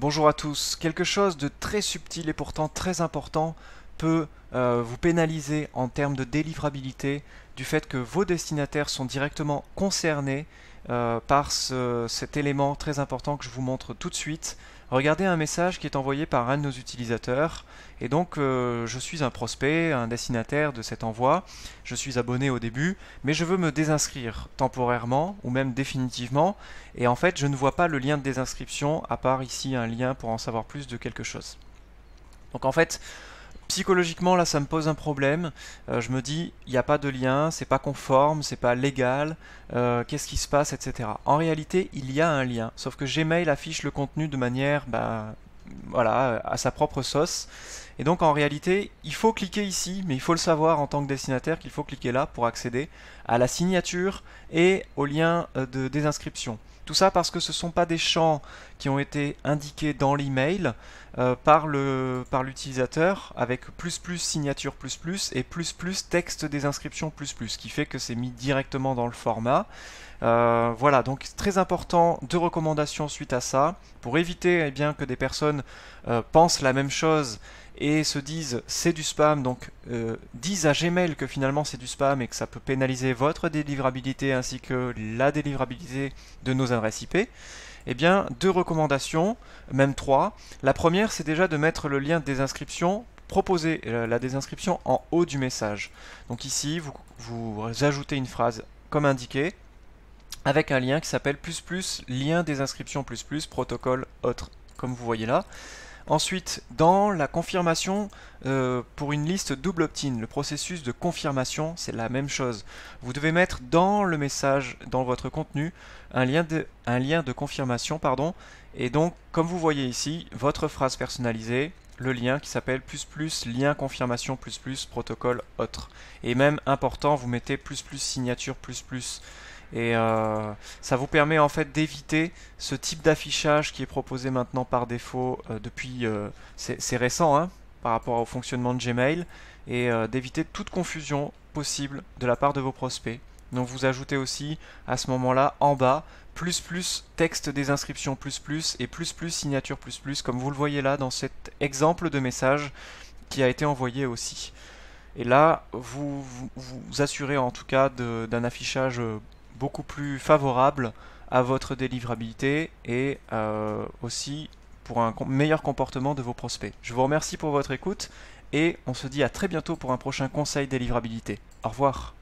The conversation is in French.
Bonjour à tous. Quelque chose de très subtil et pourtant très important peut vous pénaliser en termes de délivrabilité du fait que vos destinataires sont directement concernés par cet élément très important que je vous montre tout de suite. Regardez un message qui est envoyé par un de nos utilisateurs et donc je suis un prospect, un destinataire de cet envoi. Je suis abonné au début, mais je veux me désinscrire temporairement ou même définitivement et en fait je ne vois pas le lien de désinscription à part ici un lien pour en savoir plus de quelque chose. Donc en fait, psychologiquement là ça me pose un problème. Je me dis il n'y a pas de lien, c'est pas conforme, c'est pas légal, qu'est-ce qui se passe, etc. En réalité il y a un lien, sauf que Gmail affiche le contenu de manière voilà, à sa propre sauce. Et donc en réalité, il faut cliquer ici, mais il faut le savoir en tant que destinataire qu'il faut cliquer là pour accéder à la signature et au lien de désinscription. Tout ça parce que ce ne sont pas des champs qui ont été indiqués dans l'email par l'utilisateur avec plus plus signature plus plus et plus plus texte désinscription plus plus, qui fait que c'est mis directement dans le format. Voilà, donc très important, deux recommandations suite à ça, pour éviter bien que des personnes pensent la même chose et se disent c'est du spam, donc disent à Gmail que finalement c'est du spam et que ça peut pénaliser votre délivrabilité ainsi que la délivrabilité de nos adresses IP. Eh bien, deux recommandations, même trois. La première, c'est déjà de mettre le lien de désinscription, proposer la désinscription en haut du message. Donc ici, vous ajoutez une phrase comme indiqué, avec un lien qui s'appelle plus plus lien des inscriptions plus plus protocole autre, comme vous voyez là. Ensuite, dans la confirmation pour une liste double opt-in, le processus de confirmation, c'est la même chose. Vous devez mettre dans le message, dans votre contenu, un lien de confirmation, pardon, et donc, comme vous voyez ici, votre phrase personnalisée, le lien qui s'appelle plus plus lien confirmation plus plus protocole autre. Et même important, vous mettez plus plus signature plus plus. Et ça vous permet en fait d'éviter ce type d'affichage qui est proposé maintenant par défaut depuis, c'est récent hein, par rapport au fonctionnement de Gmail, et d'éviter toute confusion possible de la part de vos prospects. Donc vous ajoutez aussi à ce moment-là en bas plus plus texte des inscriptions plus plus et plus plus signature plus plus comme vous le voyez là dans cet exemple de message qui a été envoyé aussi. Et là, vous assurez en tout cas d'un affichage beaucoup plus favorable à votre délivrabilité et aussi pour un meilleur comportement de vos prospects. Je vous remercie pour votre écoute et on se dit à très bientôt pour un prochain conseil délivrabilité. Au revoir.